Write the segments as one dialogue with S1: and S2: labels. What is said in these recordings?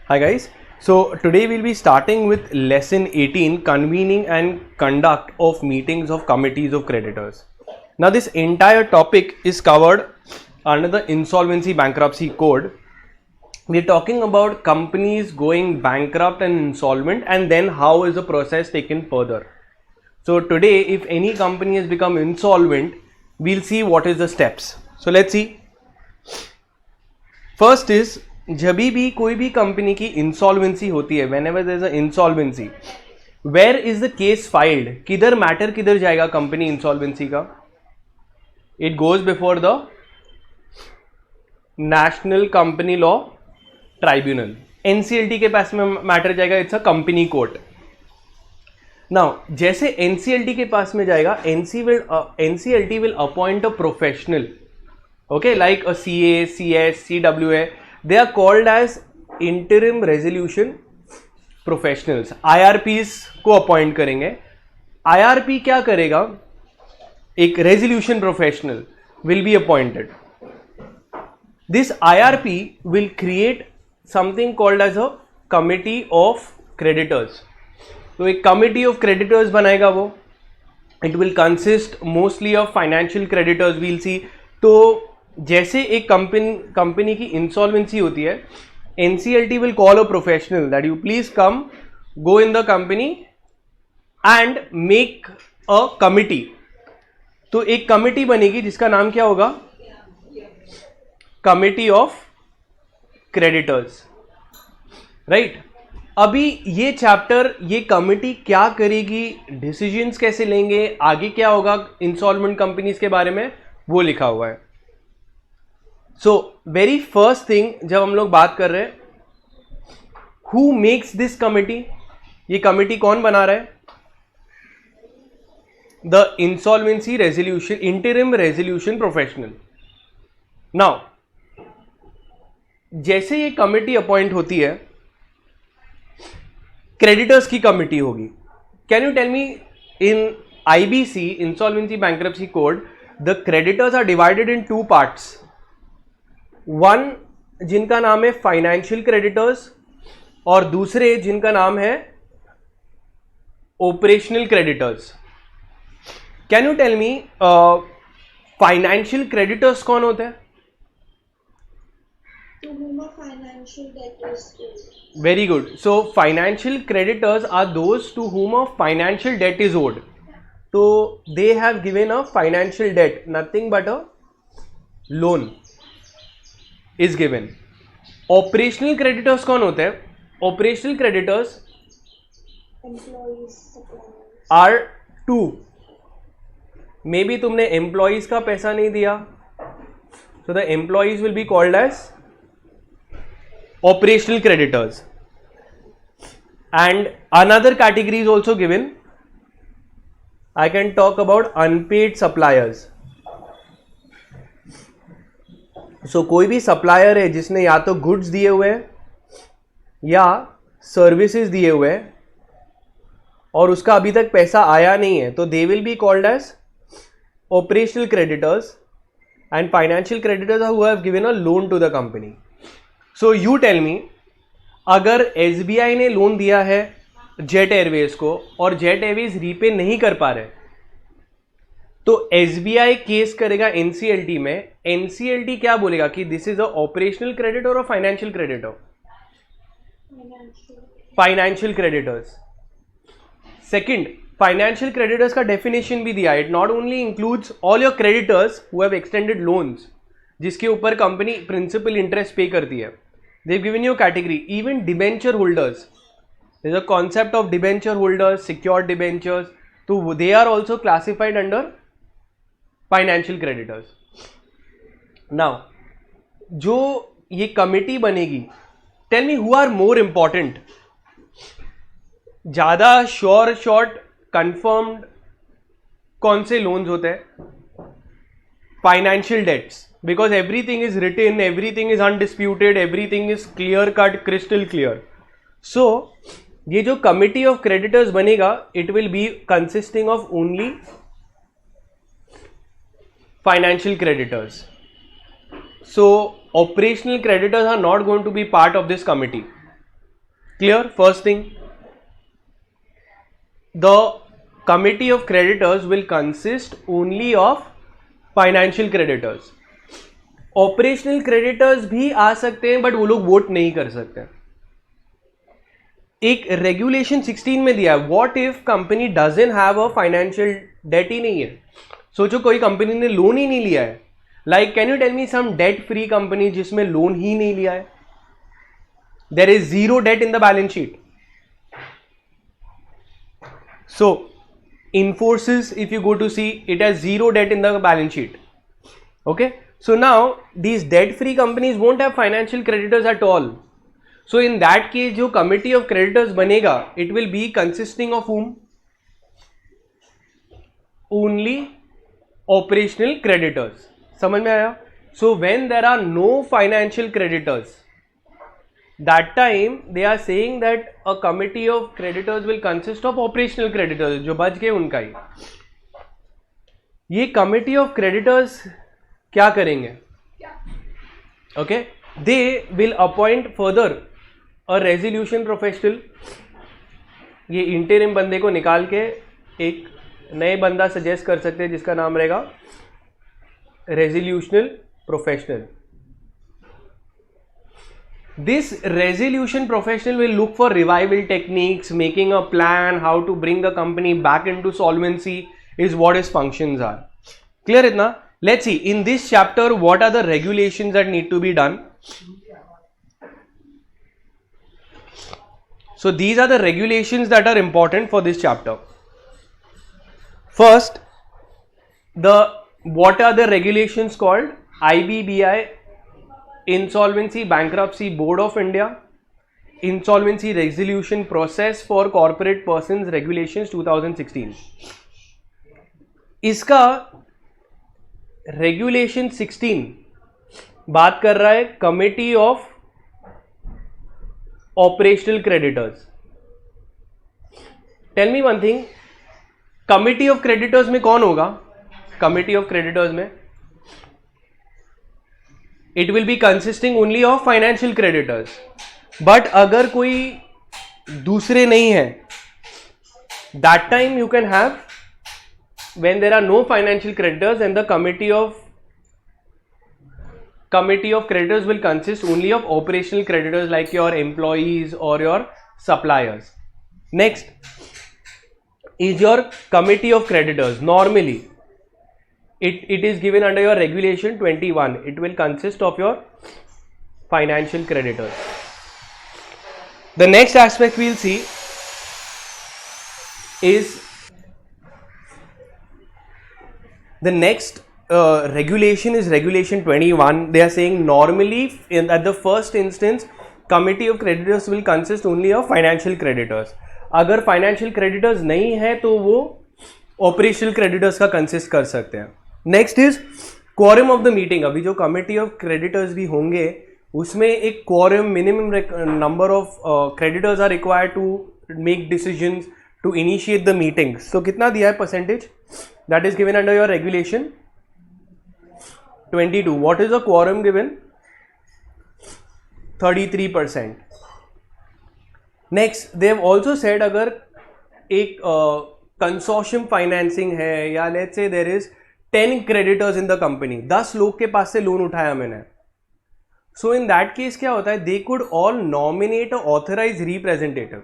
S1: Hi guys. So today we'll be starting with lesson 18, convening and conduct of meetings of committees of creditors. Now this entire topic is covered under the insolvency bankruptcy code. We're talking about companies going bankrupt and insolvent, and then how is the process taken further. So today if any company has become insolvent, we'll see what is the steps. So let's see. First is, जब भी कोई भी company की insolvency होती है, whenever there is a insolvency, where is the case filed, किधर matter किधर जाएगा कंपनी इंसॉल्वेंसी का? It goes before the national company law tribunal, NCLT के पास में मैटर जाएगा, it's a company court. Now जैसे एनसीएलटी के पास में जाएगा, NCLT will appoint a professional, okay, like a CA, CS, CWA. They are called as interim resolution professionals. IRPs को अपॉइंट करेंगे. IRP क्या करेगा? एक resolution professional will be appointed. This IRP will create something called as a committee of creditors. तो एक committee of creditors बनाएगा वो. It will consist mostly of financial creditors. We'll see. तो जैसे एक कंपनी की इंसॉल्वेंसी होती है, NCLT will call a professional that you please come go in the company and make a committee. तो एक कमिटी बनेगी जिसका नाम क्या होगा? Committee of creditors, right. अभी ये चैप्टर, ये कमिटी क्या करेगी, डिसीजंस कैसे लेंगे, आगे क्या होगा इंसॉल्वेंट कंपनीज के बारे में, वो लिखा हुआ है. सो वेरी फर्स्ट थिंग, जब हम लोग बात कर रहे हैं हु मेक्स दिस कमिटी, ये कमिटी कौन बना रहा है? The insolvency resolution, interim resolution professional. Now जैसे ये कमिटी अपॉइंट होती है, क्रेडिटर्स की कमिटी होगी. Can you tell me, in IBC, insolvency bankruptcy code, the creditors are divided in two parts. One जिनका नाम है फाइनेंशियल क्रेडिटर्स, और दूसरे जिनका नाम है operational creditors. Can you tell me, financial creditors कौन होते हैं? Very good. So financial creditors are those to whom a financial debt is owed. So they have given a financial debt, nothing but a loan is given. Operational creditors कौन होते हैं? Operational creditors are two. May be तुमने employees का पैसा नहीं दिया, so the employees will be called as operational creditors. And another category is also given. I can talk about unpaid suppliers. So कोई भी सप्लायर है जिसने या तो गुड्स दिए हुए हैं या सर्विसेज दिए हुए हैं और उसका अभी तक पैसा आया नहीं है, तो they will be called as operational creditors. And financial creditors are who have given a loan to the company. So you tell me, अगर एसबीआई ने लोन दिया है जेट एयरवेज को और जेट एयरवेज रीपे नहीं कर पा रहे, तो एसबीआई केस करेगा एनसीएलटी में. एनसीएलटी क्या बोलेगा कि this is a operational creditor or financial creditor? Financial creditors. Second, financial creditors का डेफिनेशन भी दिया. It not only includes all your creditors who have extended loans, जिसके ऊपर कंपनी प्रिंसिपल इंटरेस्ट पे करती है. They have given you category. Even debenture holders, there is a concept of debenture holders, secured debentures, तो they are also classified under financial creditors. Now जो ये committee बनेगी, tell me who are more important? ज्यादा sure, short, confirmed कौन से loans होते हैं? Financial debts, because everything is written, everything is undisputed, everything is clear cut, crystal clear. So ये जो कमिटी ऑफ क्रेडिटर्स बनेगा, it will be consisting of only financial creditors. So operational creditors are not going to be part of this committee. Clear? First thing, the committee of creditors will consist only of financial creditors. Operational creditors भी आ सकते हैं but वो लोग vote नहीं कर सकते. एक regulation 16 में दिया है, what if company doesn't have a financial debt ही नहीं है. सोचो कोई कंपनी ने लोन ही नहीं लिया है. Like can you tell me some debt free company जिसमें लोन ही नहीं लिया है. There is zero debt in the balance sheet. So Infosys, if you go to see, it has zero debt in the balance sheet. Okay, so now these debt free companies won't have financial creditors at all. So in that case जो committee of creditors बनेगा, it will be consisting of whom? Only operational creditors. समझ में आया? So when there are no financial creditors, that time they are saying that a committee of creditors will consist of operational creditors. जो बच गए उनका ही. ये committee of creditors क्या करेंगे? Okay, they will appoint further a resolution professional. ये interim बंदे को निकाल के एक नए बंदा सजेस्ट कर सकते हैं जिसका नाम रहेगा resolutional professional. This resolution professional will look for revival techniques, making a plan how to bring the company back into solvency is what its functions are. Clear itna? Let's see in this chapter what are the regulations that need to be done. So these are the regulations that are important for this chapter. First, what are the regulations called? IBBI, Insolvency Bankruptcy Board of India, Insolvency Resolution Process for Corporate Persons Regulations 2016. इसका Regulation 16 बात कर रहा है Committee of Operational Creditors. Tell me one thing, Committee of Creditors में कौन होगा? Committee of Creditors में it will be consisting only of financial creditors. But अगर कोई दूसरे नहीं है, that time you can have when there are no financial creditors and the committee of creditors will consist only of operational creditors like your employees or your suppliers. Next is your committee of creditors. Normally it is given under your regulation 21. It will consist of your financial creditors. The next aspect we'll see is the next regulation is regulation 21. They are saying normally at the first instance committee of creditors will consist only of financial creditors. अगर financial creditors नहीं है तो वो operational creditors का consist कर सकते हैं. Next is quorum of the meeting. अभी जो कमिटी ऑफ क्रेडिटर्स भी होंगे उसमें एक quorum minimum number of creditors are required to make decisions to initiate the meetings. तो कितना दिया है percentage? That is given under your regulation 22. What is the quorum given? 33%. Next they have also said अगर एक consortium financing है या let's say there is 10 creditors in the company, 10 लोग के पास से लोन उठाया मैंने. सो इन दैट केस क्या होता है? They could all nominate a authorise representative.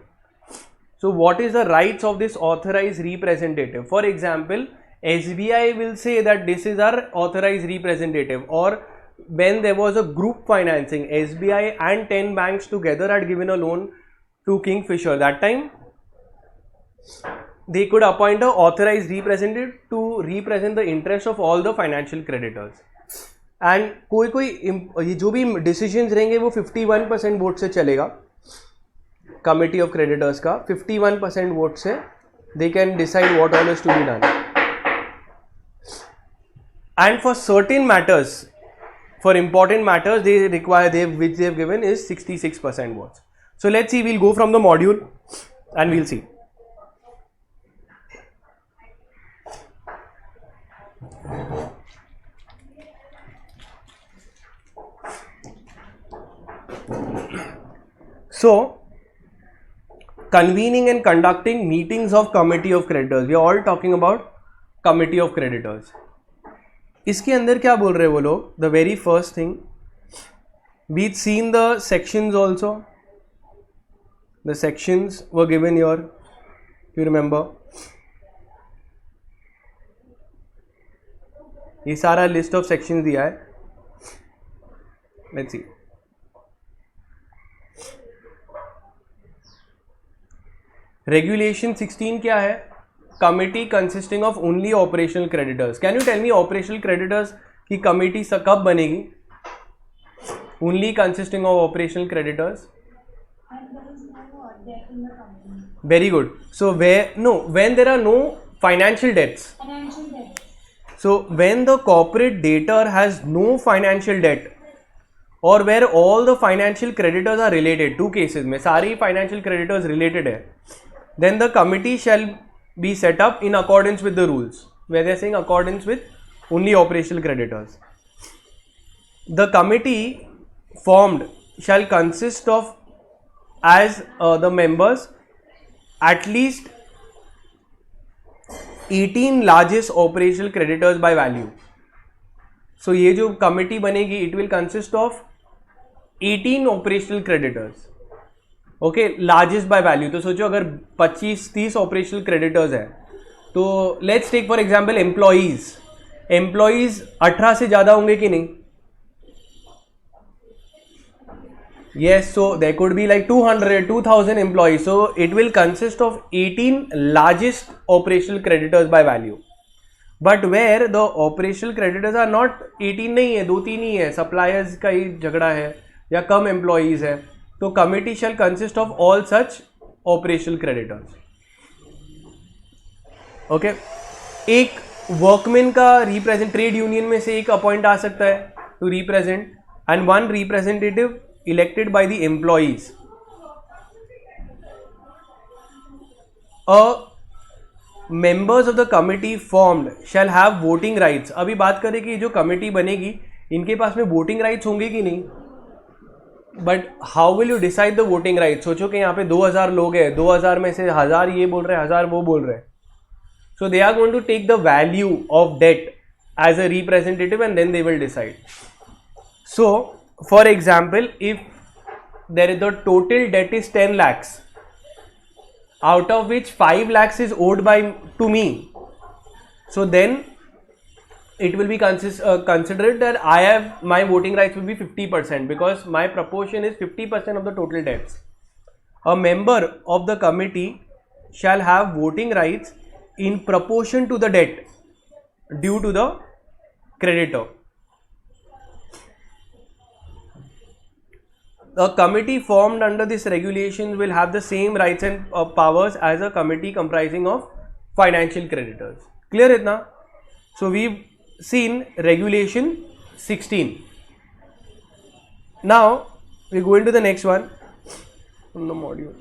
S1: So what is the rights of this authorise representative? For example SBI will say that this is our authorized representative, or when there was a group financing, SBI and 10 banks together had given a loan to Kingfisher. That time they could appoint an authorized representative to represent the interest of all the financial creditors. And कोई ये जो भी decisions रहेंगे वो 51% vote से चलेगा. Committee of Creditors का 51% vote से they can decide what all is to be done. And for certain matters, for important matters, they require which they have given is 66% votes. So let's see. We'll go from the module and we'll see. So convening and conducting meetings of committee of creditors. We are all talking about committee of creditors. इसके अंदर क्या बोल रहे हैं वो लोग? The very first thing, we've seen the sections also. The sections were given here, if you remember. ये सारा list of sections दिया है. Let's see. Regulation 16 क्या है? Committee consisting of only operational creditors. Can you tell me operational creditors की committee कब बनेगी? Only consisting of operational creditors.
S2: And there is no debt in the company.
S1: Very good. So when there are no financial debts.
S2: Financial debt.
S1: So when the corporate debtor has no financial debt, or where all the financial creditors are related, two cases में सारी financial creditors related है, then the committee shall be set up in accordance with the rules, where they are saying accordance with only operational creditors. The committee formed shall consist of as the members at least 18 largest operational creditors by value. So ये जो committee बनेगी, it will consist of 18 operational creditors. Okay, largest by value. तो सोचो अगर 25-30 operational creditors है तो let's take for example employees 18 से ज़्यादा होंगे कि नहीं? yes, so there could be like 200-2000 employees, so it will consist of 18 largest operational creditors by value. But where the operational creditors are not 18 नहीं है, 2-3 ही है, सप्लायर्स का ही झगड़ा है या कम एम्प्लॉइज है, तो committee shall consist of all such operational creditors. Okay, एक वर्कमैन का रिप्रेजेंट, ट्रेड यूनियन में से एक अपॉइंट आ सकता है to represent, and one representative elected by the employees. Members of the committee formed shall have voting rights. अभी बात करें कि जो कमिटी बनेगी इनके पास में वोटिंग राइट्स होंगे कि नहीं? But how will you decide the voting right? सोचो कि यहाँ पे 2000 लोग हैं, 2000 में से 1000 ये बोल रहे हैं, 1000 वो बोल रहे हैं. So they are going to take the value of debt as a representative and then they will decide. So for example, if there is the total debt is 10 lakhs, out of which 5 lakhs is owed by to me, so then it will be considered that I have my voting rights will be 50% because my proportion is 50% of the total debts. A member of the committee shall have voting rights in proportion to the debt due to the creditor. The committee formed under this regulation will have the same rights and powers as a committee comprising of financial creditors. Clear it now? So we've seen regulation 16. Now we go into the next one on the module.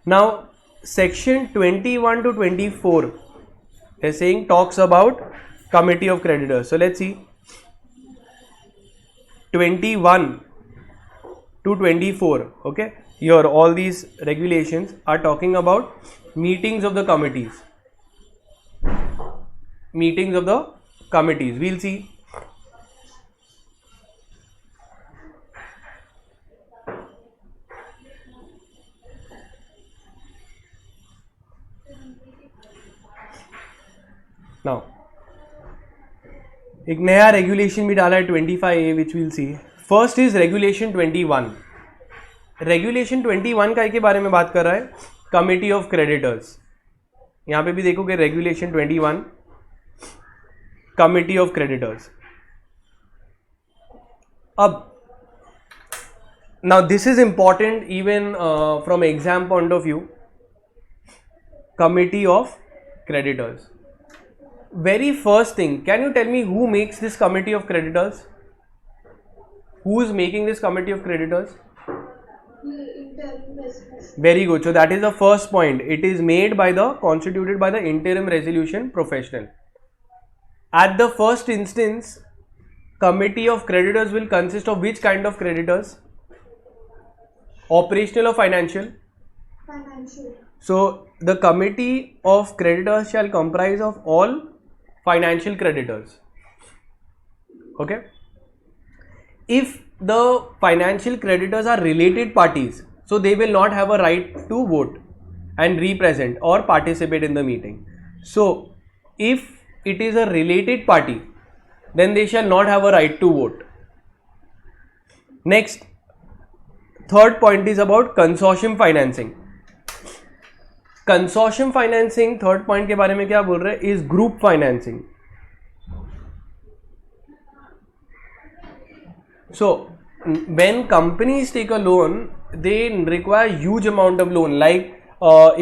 S1: Now section 21 to 24 they're saying talks about committee of creditors. So let's see. 21 to 24, okay, here all these regulations are talking about meetings of the committees. Meetings of the committees, we'll see. Now एक नया regulation भी डाला है 25A which will see. First is regulation 21. Regulation 21 का के बारे में बात कर रहा है, कमिटी ऑफ क्रेडिटर्स. यहाँ पे भी देखोगे रेगुलेशन 21 कमिटी ऑफ क्रेडिटर्स. अब now this is important even from exam point of view. Committee of creditors, very first thing, can you tell me who makes this committee of creditors? Who is making this committee of creditors? Very good. So that is the first point. It is made by the constituted by the interim resolution professional. At the first instance, committee of creditors will consist of which kind of creditors? Operational or financial?
S2: Financial.
S1: So the committee of creditors shall comprise of all financial creditors. Okay. If the financial creditors are related parties, so they will not have a right to vote and represent or participate in the meeting. So if it is a related party, then they shall not have a right to vote. Next, third point is about consortium financing. Consortium financing third point के बारे में क्या बोल रहे हैं? Is group financing. So when companies take a loan, they require huge amount of loan. Like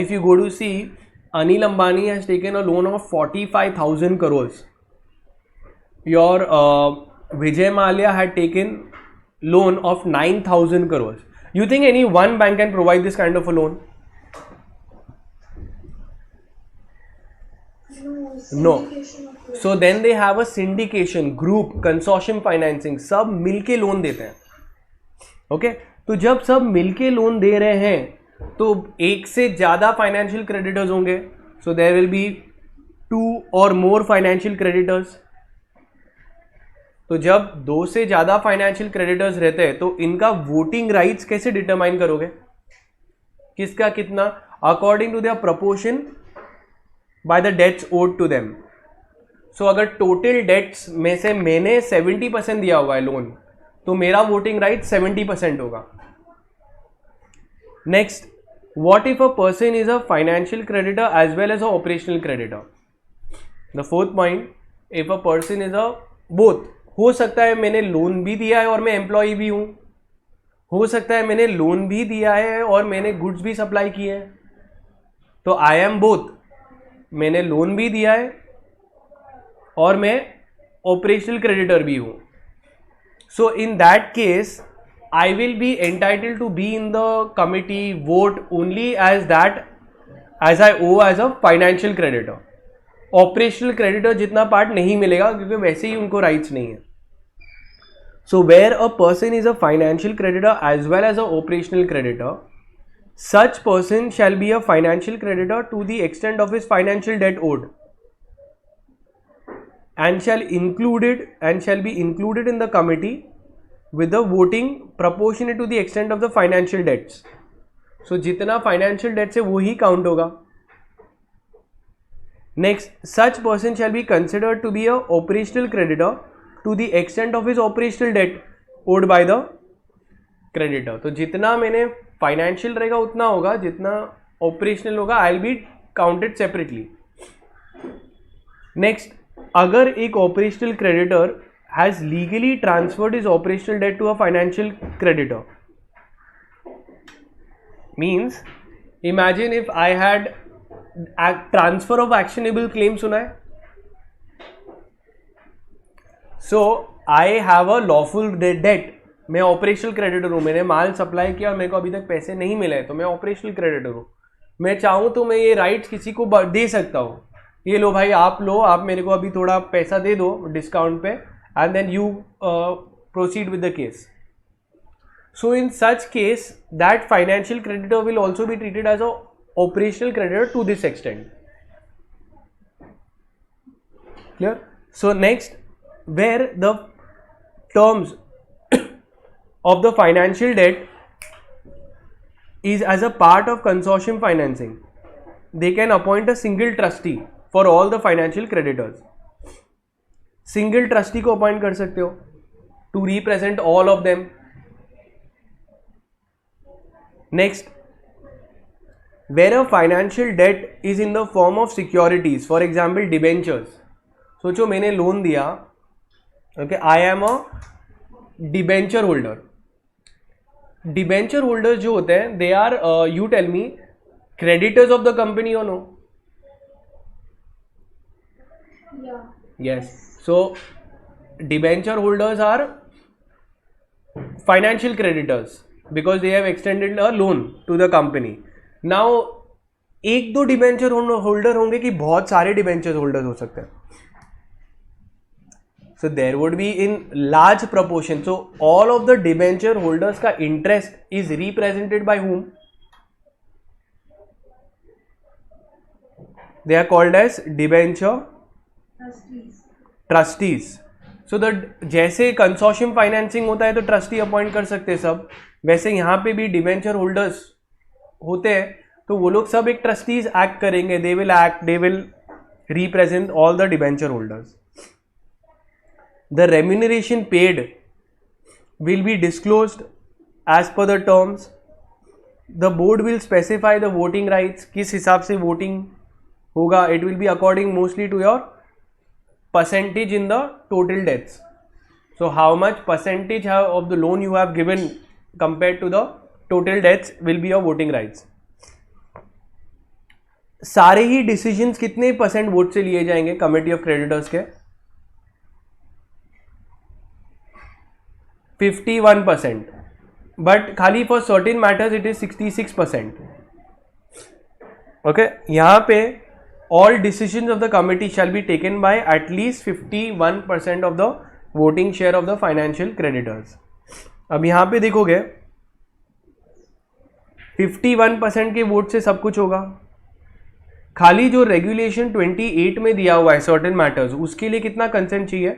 S1: if you go to see, Anil Ambani has taken a loan of 45,000 crores. Your Vijay Mallya had taken loan of 9,000 crores. You think any one bank can provide this kind of a loan? No. So then they have a syndication, group, consortium financing. सब मिलके loan देते हैं. Okay, तो जब सब मिलके loan दे रहे हैं तो एक से ज्यादा फाइनेंशियल क्रेडिटर्स होंगे. सो देयर विल बी 2 और मोर फाइनेंशियल क्रेडिटर्स. तो जब 2 से ज्यादा फाइनेंशियल क्रेडिटर्स रहते हैं तो इनका वोटिंग राइट्स कैसे डिटरमाइन करोगे? किसका कितना? According to their proportion by the debts owed to them. So अगर total debts में से मैंने 70% दिया हुआ है लोन, तो मेरा वोटिंग राइट 70% होगा. Next, what if a person is a financial creditor as well as a operational creditor? The fourth point, if a person is a both, हो सकता है मैंने लोन भी दिया है और मैं एम्प्लॉय भी हूं, हो सकता है मैंने लोन भी दिया है और मैंने गुड्स भी सप्लाई किए हैं, तो आई एम बोथ. मैंने लोन भी दिया है और मैं ऑपरेशनल क्रेडिटर भी हूं. So in that case I will be entitled to be in the committee vote only as I owe as a financial creditor. Operational creditor जितना पार्ट नहीं मिलेगा क्योंकि वैसे ही उनको राइट्स नहीं है. So where a person is a financial creditor as well as a operational creditor, such person shall be a financial creditor to the extent of his financial debt owed and shall be included in the committee with the voting proportionate to the extent of the financial debts. So जितना financial debts है वो ही count होगा. Next, such person shall be considered to be a operational creditor to the extent of his operational debt owed by the creditor. तो जितना मैंने financial रहेगा उतना होगा, जितना ऑपरेशनल होगा I will be counted separately. Next, अगर एक operational creditor has legally transferred his operational debt to a financial creditor, means imagine if I had transfer of actionable claim सुना है. So I have a lawful debt. मैं operational creditor हूँ, मैंने माल supply किया और मेरे को अभी तक पैसे नहीं मिले, तो मैं ऑपरेशनल क्रेडिटर हूँ. मैं चाहूँ तो मैं ये राइट्स किसी को दे सकता हूँ. ये लो भाई, आप लो, आप मेरे को अभी थोड़ा पैसा दे दो डिस्काउंट पे, and then you proceed with the case. So in such case that financial creditor will also be treated as a operational creditor to this extent. Clear? So next, where the terms of the financial debt is as a part of consortium financing, they can appoint a single trustee for all the financial creditors. Single trustee को appoint कर सकते हो to represent all of them. Next, where a financial debt is in the form of securities, for example debentures. सोचो मैंने loan दिया, okay, I am a debenture holder. Debenture holder जो होते हैं they are, you tell me, creditors of the company or no? Yes. So debenture holders are financial creditors because they have extended a loan to the company. Now एक दो debenture holder होंगे कि बहुत सारे debenture holders हो सकते हैं? So there would be in large proportion. So all of the debenture holders का interest is represented by whom? They are called as debenture trustees. So the जैसे कंसोर्शियम फाइनेंसिंग होता है तो ट्रस्टी अपॉइंट कर सकते हैं सब, वैसे यहाँ पे भी डिबेंचर होल्डर्स होते हैं तो वो लोग सब एक ट्रस्टीज एक्ट करेंगे. They will represent all the debenture holders. The remuneration paid will be disclosed as per the terms. The board will specify the voting rights. किस हिसाब से voting होगा? It will be according mostly to your percentage in the total debts. So how much percentage of the loan you have given compared to the total debts will be your voting rights. सारे ही decisions कितने % vote से लिए जाएंगे committee of creditors के? 51%, but खाली for certain matters it is 66%. Okay, यहाँ पे all decisions of the committee shall be taken by at least 51% of the voting share of the financial creditors. अब यहाँ पे देखोगे 51% के वोट से सब कुछ होगा. खाली जो रेगुलेशन 28 में दिया हुआ है सर्टेन मैटर्स, उसके लिए कितना कंसेंट चाहिए?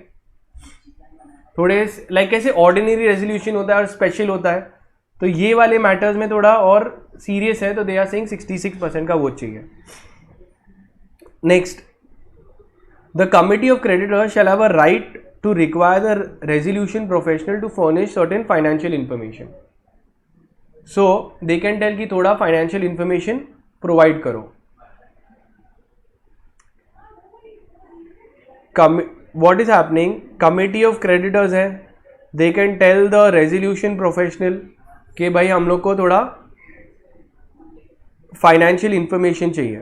S1: थोड़े लाइक कैसे ऑर्डिनरी रेजोल्यूशन होता है और स्पेशल होता है, तो ये वाले मैटर्स में थोड़ा और सीरियस है, तो दे आर सेइंग 66% का वोट चाहिए. Next, the committee of creditors shall have a right to require the resolution professional to furnish certain financial information. So they can tell कि थोड़ा फाइनेंशियल इंफॉर्मेशन प्रोवाइड करो. What is happening? Committee of creditors है, they can tell the resolution professional कि भाई हम लोग को थोड़ा फाइनेंशियल इंफॉर्मेशन चाहिए,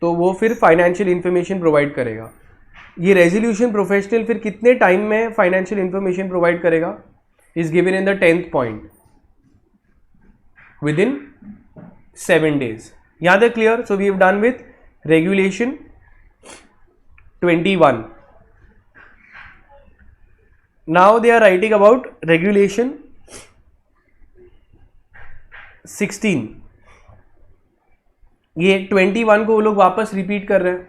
S1: तो वो फिर फाइनेंशियल इंफॉर्मेशन प्रोवाइड करेगा. ये रेजोल्यूशन प्रोफेशनल फिर कितने टाइम में फाइनेंशियल इंफॉर्मेशन प्रोवाइड करेगा? Is given in the 10th point, within 7 days. यहाँ तक clear? So we have done with regulation 21. Now they are writing about regulation 16. ये 21 को वो लोग वापस रिपीट कर रहे हैं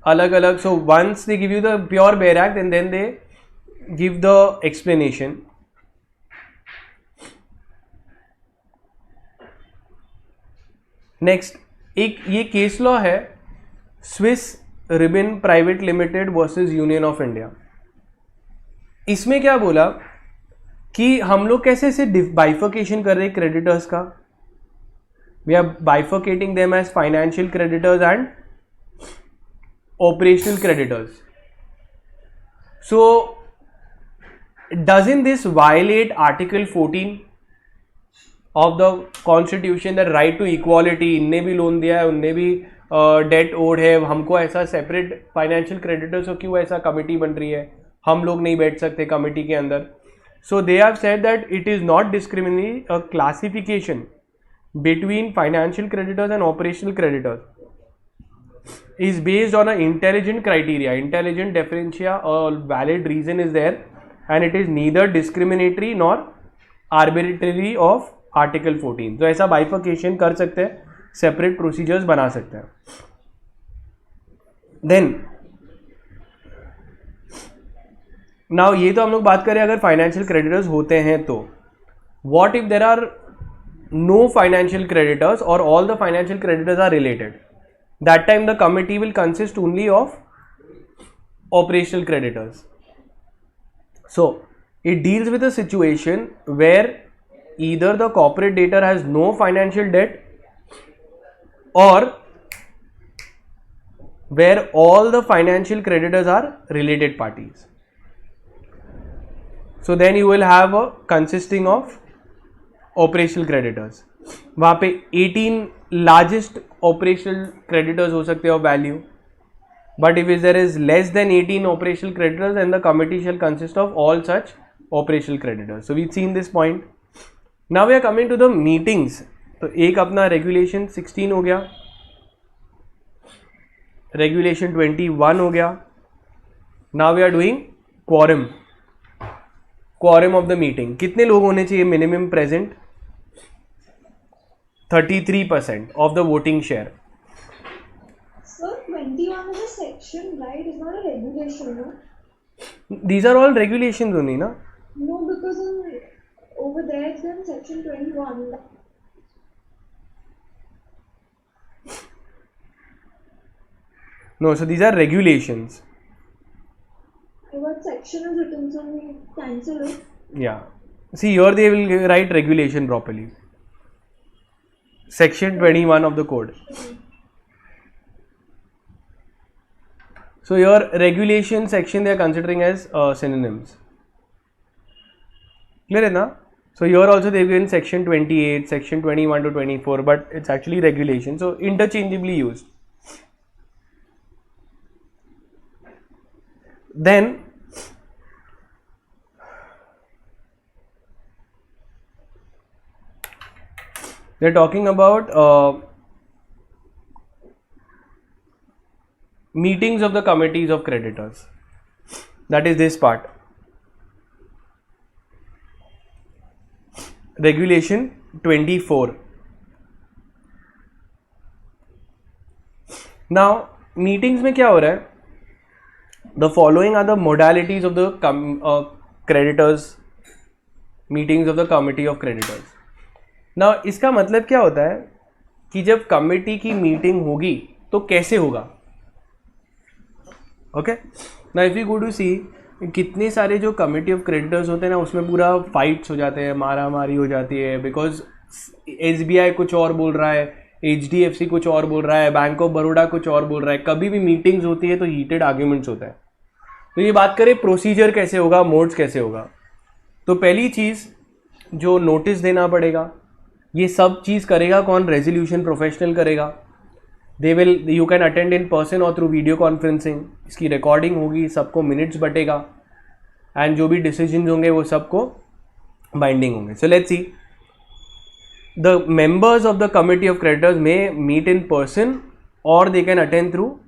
S1: अलग अलग. So once they give you the pure bare act and then they give the explanation. Next, एक ये केस लॉ है Swiss Ribbon private limited versus Union of India. इसमें क्या बोला कि हम लोग कैसे से बाइफर्केशन कर रहे हैं क्रेडिटर्स का. We are bifurcating them as financial creditors and operational creditors. So doesn't this violate article 14 of the constitution, that right to equality? इनने भी लोन दिया है, उनने भी डेट ओड है, हमको ऐसा सेपरेट फाइनेंशियल क्रेडिटर्स हो, क्यों ऐसा कमिटी बन रही है, हम लोग नहीं बैठ सकते कमिटी के अंदर? So they have said that it is not discriminatory. A classification between financial creditors and operational creditors is based on an intelligent criteria, intelligent differentia. A valid reason is there and it is neither discriminatory nor arbitrary of Article 14. तो ऐसा bifurcation कर सकते हैं, separate procedures बना सकते हैं. Then now ये तो हम लोग बात करें अगर फाइनेंशियल क्रेडिटर्स होते हैं तो. What if there are no financial creditors or all the financial creditors are related? That time the committee will consist only of operational creditors. So it deals with a situation where either the corporate debtor has no financial debt or where all the financial creditors are related parties. So then you will have a consisting of operational creditors. वहाँ पे 18 largest operational creditors हो सकते हैं of value, but if there is less than 18 operational creditors and the committee shall consist of all such operational creditors. So we seen this point. Now we are coming to the meetings. तो एक अपना regulation 16 हो गया, regulation 21 हो गया. Now we are doing quorum. Quorum of the meeting. कितने लोग होने चाहिए minimum present? 33% of the voting share.
S2: Sir, 21 is a section, right? It's not a regulation, no?
S1: These are all regulations only, na?
S2: No, because over there it's in section 21.
S1: No, so these are regulations.
S2: What section is written, so we cancel it.
S1: Yeah. See, here they will write regulation properly. Section 21 of the code. So your regulation section they are considering as synonyms. Clear है ना? So here also they have given section 28, section 21 to 24, but it's actually regulation. So interchangeably used. Then they're talking about meetings of the committees of creditors. That is this part. Regulation 24. Now meetings में क्या हो रहा है? The following are the modalities of the creditors meetings of the committee of creditors. Now इसका मतलब क्या होता है कि जब कमिटी की मीटिंग होगी तो कैसे होगा? Okay, now if you go to see कितने सारे जो कमिटी ऑफ क्रेडिटर्स होते हैं ना उसमें पूरा फाइट्स हो जाते हैं, मारा मारी हो जाती है, बिकॉज SBI कुछ और बोल रहा है, HDFC कुछ और बोल रहा है, बैंक ऑफ बड़ौदा कुछ और बोल रहा है. कभी भी मीटिंग्स होती है तो हीटेड आर्ग्यूमेंट्स होता है. तो ये बात करें प्रोसीजर कैसे होगा, मोड्स कैसे होगा. तो पहली चीज़ जो नोटिस देना पड़ेगा, ये सब चीज़ करेगा कौन? रेजोल्यूशन प्रोफेशनल करेगा. They will you can attend in person और थ्रू वीडियो कॉन्फ्रेंसिंग. इसकी रिकॉर्डिंग होगी, सबको मिनट्स बटेगा एंड जो भी डिसीजन होंगे वो सबको बाइंडिंग होंगे. So let's see the members of the committee of creditors may meet in person or they can attend through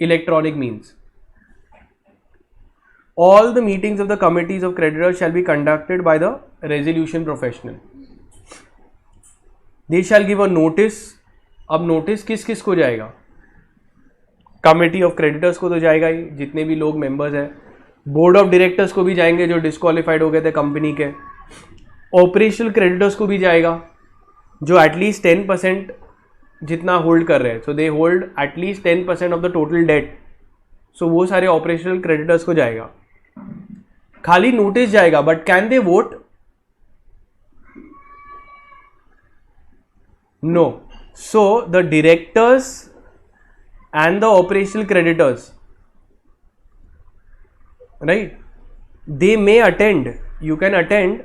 S1: electronic means. All the meetings of the committees of creditors shall be conducted by the resolution professional. They shall give a notice. अब notice किस किस को जाएगा? Committee of creditors को तो जाएगा ही, जितने भी लोग मेंबर्स हैं. बोर्ड ऑफ डायरेक्टर्स को भी जाएंगे जो डिस्क्वालिफाइड हो गए थे कंपनी के. ऑपरेशनल क्रेडिटर्स को भी जाएगा जो एटलीस्ट 10% जितना होल्ड कर रहे हैं. So they hold at least 10% of the total debt. So वो सारे ऑपरेशनल क्रेडिटर्स को जाएगा. खाली नोटिस जाएगा, but can they vote? No. So the directors and the operational creditors, right, they may attend, you can attend,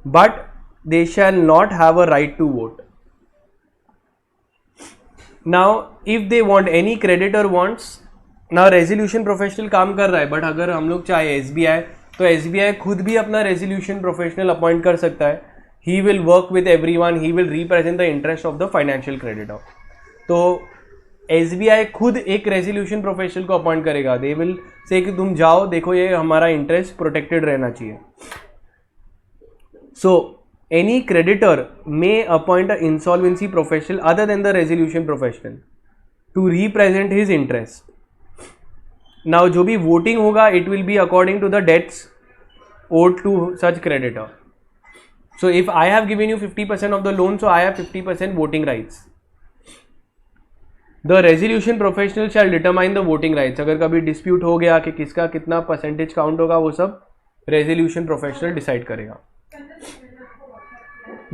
S1: but they shall not have a right to vote. Now, if they want, any creditor wants, now resolution professional काम कर रहा है, but अगर हम लोग चाहे SBI तो SBI खुद भी अपना resolution professional अपॉइंट कर सकता है. He will work with everyone, he will represent the interest of the financial creditor. तो SBI खुद एक resolution professional को अपॉइंट करेगा. They will say कि तुम जाओ, देखो ये हमारा इंटरेस्ट प्रोटेक्टेड रहना चाहिए. So any creditor may appoint an insolvency professional other than the resolution professional to represent his interest. Now जो भी voting होगा, it will be according to the debts owed to such creditor. So if I have given you 50% of the loan, so I have 50% voting rights. The resolution professional shall determine the voting rights. अगर कभी dispute हो गया कि किसका कितना percentage count होगा, वो सब resolution professional decide करेगा.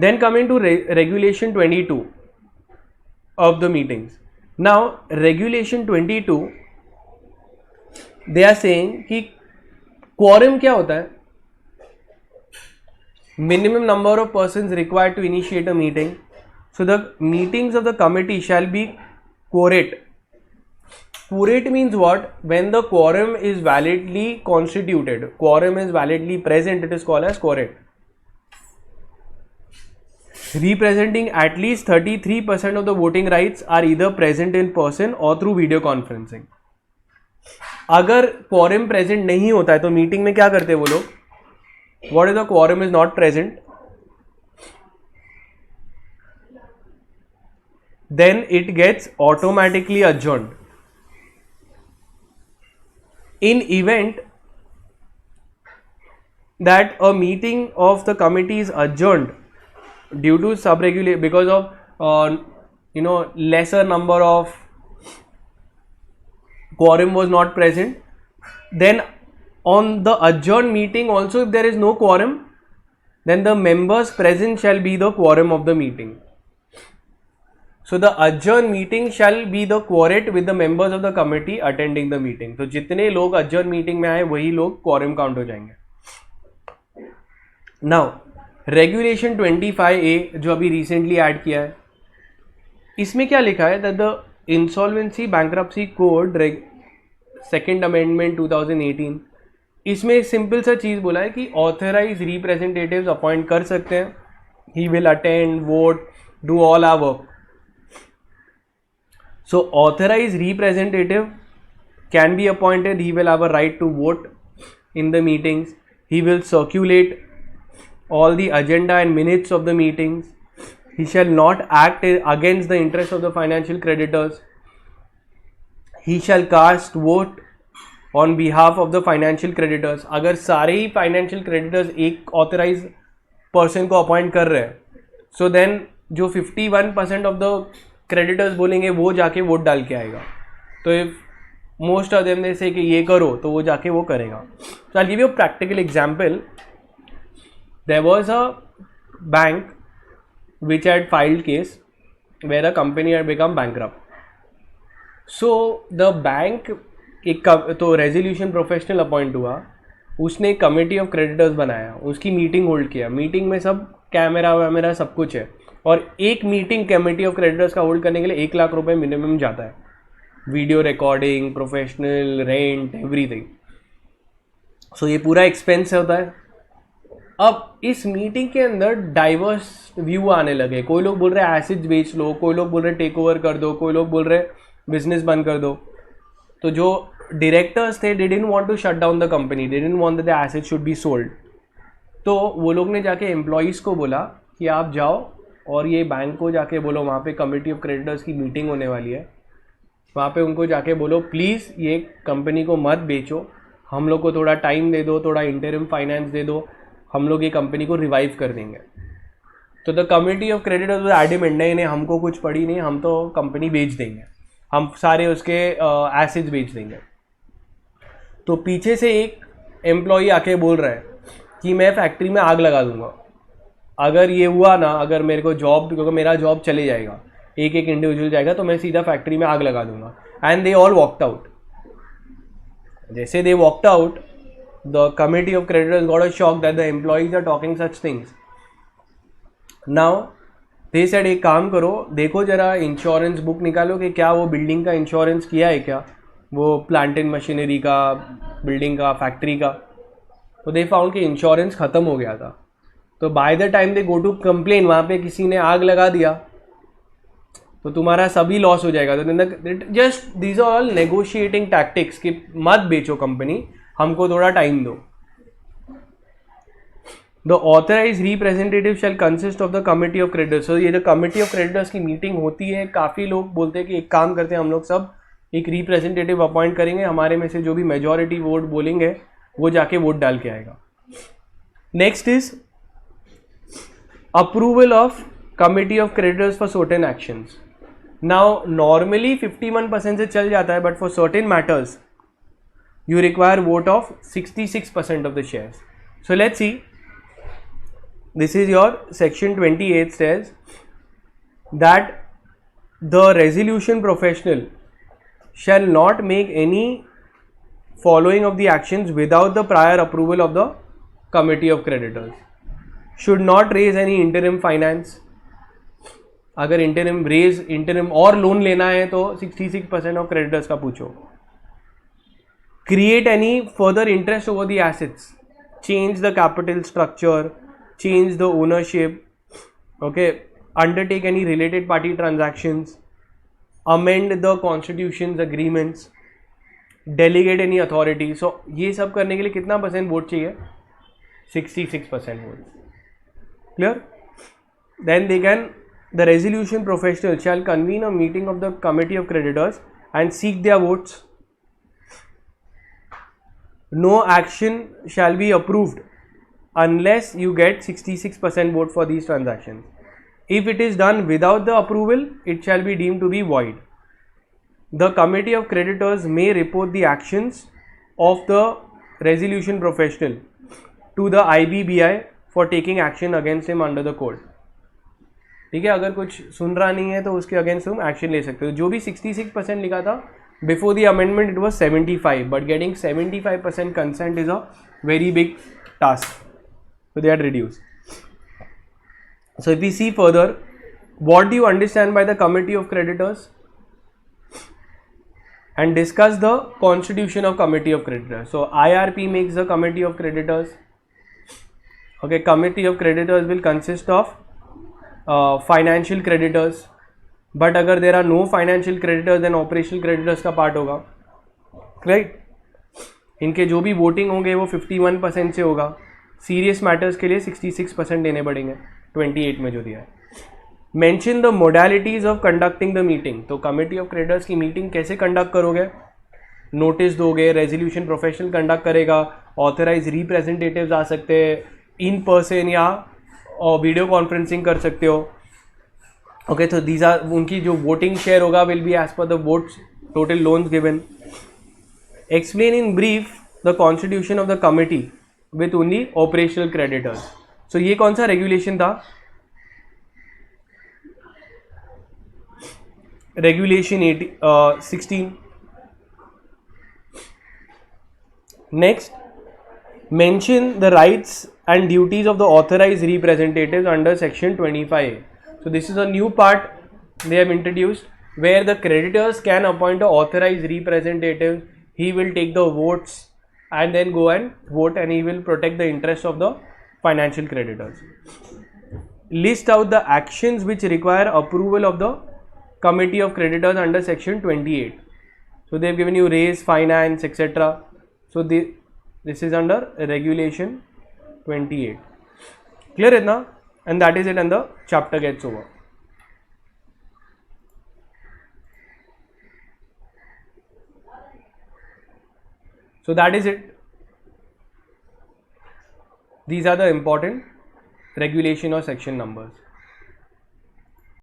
S1: Then coming to regulation 22 of the meetings. Now regulation 22 they are saying कि quorum क्या होता है? Minimum number of persons required to initiate a meeting. So the meetings of the committee shall be quorate. Quorate means what? When the quorum is validly constituted, quorum is validly present, it is called as quorate. Representing at least 33% of the voting rights are either present in person or through video conferencing. अगर क्वॉरम present नहीं होता है तो meeting में क्या करते हैं वो लोग? What is the quorum is not present, then it gets automatically adjourned. In event that a meeting of the committee is adjourned due to sub-regulation because of lesser number of quorum was not present, then on the adjourned meeting also if there is no quorum, then the members present shall be the quorum of the meeting. So the adjourned meeting shall be the quorate with the members of the committee attending the meeting. तो जितने लोग adjourned meeting में आए वही लोग quorum count हो जाएंगे. Now regulation 25A जो अभी recently add किया है, इसमें क्या लिखा है? that the insolvency bankruptcy code second amendment 2018, इसमें एक सिंपल सा चीज़ बोला है कि authorized representatives अपॉइंट कर सकते हैं. He will attend, vote, do all our work. So authorized representative can be appointed. He will have a right to vote in the meetings. He will circulate all the agenda and minutes of the meetings. He shall not act against the interest of the financial creditors. He shall cast vote on behalf of the financial creditors. अगर सारे ही financial creditors एक authorized person को appoint कर रहे हैं, so then जो 51% of the creditors बोलेंगे वो जाके वोट डाल के आएगा. तो if most of them they say कि ये करो तो वो जाके वो करेगा. So I give you a practical example. There was a bank which had filed case where a company had become bankrupt. So the bank एक तो रेजोल्यूशन प्रोफेशनल अपॉइंट हुआ, उसने एक कमेटी ऑफ क्रेडिटर्स बनाया, उसकी मीटिंग होल्ड किया. Meeting में सब कैमरा वैमरा सब कुछ है और एक मीटिंग कमेटी ऑफ क्रेडिटर्स का होल्ड करने के लिए 1 लाख रुपए मिनिमम जाता है. Video recording, professional, rent, everything. So ये पूरा एक्सपेंस होता है. अब इस मीटिंग के अंदर डाइवर्स व्यू आने लगे. कोई लोग बोल रहे हैं एसिड्स बेच लो, कोई लोग बोल रहे टेक ओवर कर दो, कोई लोग बोल रहे बिजनेस बंद कर दो. तो जो डायरेक्टर्स थे they didn't want to shut down the company, they didn't want that the assets should be sold. तो वो लोग ने जाके एम्प्लॉयज़ को बोला कि आप जाओ और ये बैंक को जाके बोलो, वहाँ पे कमेटी ऑफ क्रेडिटर्स की मीटिंग होने वाली है, वहाँ पे उनको जाके बोलो प्लीज़ ये कंपनी को मत बेचो, हम लोग को थोड़ा टाइम दे दो, थोड़ा इंटरिम फाइनेंस दे दो, हम लोग ये कंपनी को रिवाइव कर देंगे. तो the committee of creditors was adamant, नहीं हमको कुछ पड़ी नहीं, हम तो कंपनी बेच देंगे, हम सारे उसके एसेट्स बेच देंगे. तो पीछे से एक एम्प्लॉई आके बोल रहा है कि मैं फैक्ट्री में आग लगा दूंगा, अगर ये हुआ ना, अगर मेरे को जॉब, क्योंकि मेरा जॉब चले जाएगा, एक एक इंडिविजुअल जाएगा, तो मैं सीधा फैक्ट्री में आग लगा दूंगा. And they all walked out. जैसे they walked out, the committee of creditors got a shock that the employees are talking such things. Now they said एक काम करो, देखो जरा इंश्योरेंस बुक निकालो कि क्या वो बिल्डिंग का इंश्योरेंस किया है क्या, वो प्लांट एंड मशीनरी का, बिल्डिंग का, फैक्ट्री का. तो दे फाउंड कि इंश्योरेंस ख़त्म हो गया था. तो by the time they go to complain, वहाँ पे किसी ने आग लगा दिया तो तुम्हारा सभी लॉस हो जाएगा. तो just these are all negotiating tactics कि मत बेचो कंपनी, हमको थोड़ा टाइम दो. The authorise representative shall consist of the committee of creditors. तो ये जो कमिटी ऑफ क्रेडिटर्स की मीटिंग होती है, काफ़ी लोग बोलते हैं कि एक काम करते हैं, हम लोग सब एक रिप्रेजेंटेटिव अपॉइंट करेंगे, हमारे में से जो भी मेजॉरिटी वोट बोलेंगे वो जाके वोट डाल के आएगा. Next is approval of committee of creditors for certain actions. Now normally 51% से चल जाता है, but for certain matters you require vote of 66% of the shares. So let's see, this is your section 28 says that the resolution professional shall not make any following of the actions without the prior approval of the committee of creditors. Should not raise any interim finance. अगर interim और loan लेना है तो 66% of creditors का पूछो. Create any further interest over the assets. Change the capital structure. Change the ownership. Okay. Undertake any related party transactions. Amend the constitutions, agreements. delegate any authority. So ये सब करने के लिए कितना % वोट चाहिए? 66% vote. Clear? Then they can, the resolution professional shall convene a meeting of the committee of creditors and seek their votes. No action shall be approved unless you get 66% vote for these transactions. If it is done without the approval, it shall be deemed to be void. The committee of creditors may report the actions of the resolution professional to the IBBI for taking action against him under the code. ठीक है, अगर कुछ सुन रहा नहीं है तो उसके against तुम एक्शन ले सकते हो. जो भी 66% लिखा था before the amendment it was 75, but getting 75% consent is a very big task, so they had reduced. So if we see further, what do you understand by the committee of creditors? And discuss the constitution of committee of creditors. So IRP makes the committee of creditors. Okay, committee of creditors will consist of financial creditors, but अगर there are no financial creditors then operational creditors का part होगा, right? इनके जो भी voting होंगे वो 51% से होगा. सीरियस मैटर्स के लिए 66% देने पड़ेंगे 28 में जो दिया है. Mention the modalities of conducting the meeting. तो कमिटी ऑफ क्रेडिटर्स की मीटिंग कैसे कंडक्ट करोगे? नोटिस दोगे, रेजोल्यूशन प्रोफेशनल कंडक्ट करेगा, ऑथराइज रिप्रेजेंटेटिव्स आ सकते हैं, इन पर्सन या वीडियो कॉन्फ्रेंसिंग कर सकते हो. ओके, तो दीज आर, उनकी जो वोटिंग शेयर होगा will be as per the votes total loans given. Explain in brief the constitution of the committee with only operational creditors. सो ये कौन सा रेगुलेशन था? Regulation 16. Next, mention the rights and duties of the authorized representatives under section 25. So this is a new part they have introduced where the creditors can appoint an authorized representative. He will take the votes and then go and vote, and he will protect the interests of the financial creditors. List out the actions which require approval of the committee of creditors under section 28. So they have given you raise, finance, etc. So this is under regulation 28. Clear it now? And that is it, and the chapter gets over. So that is it. These are the important regulation or section numbers.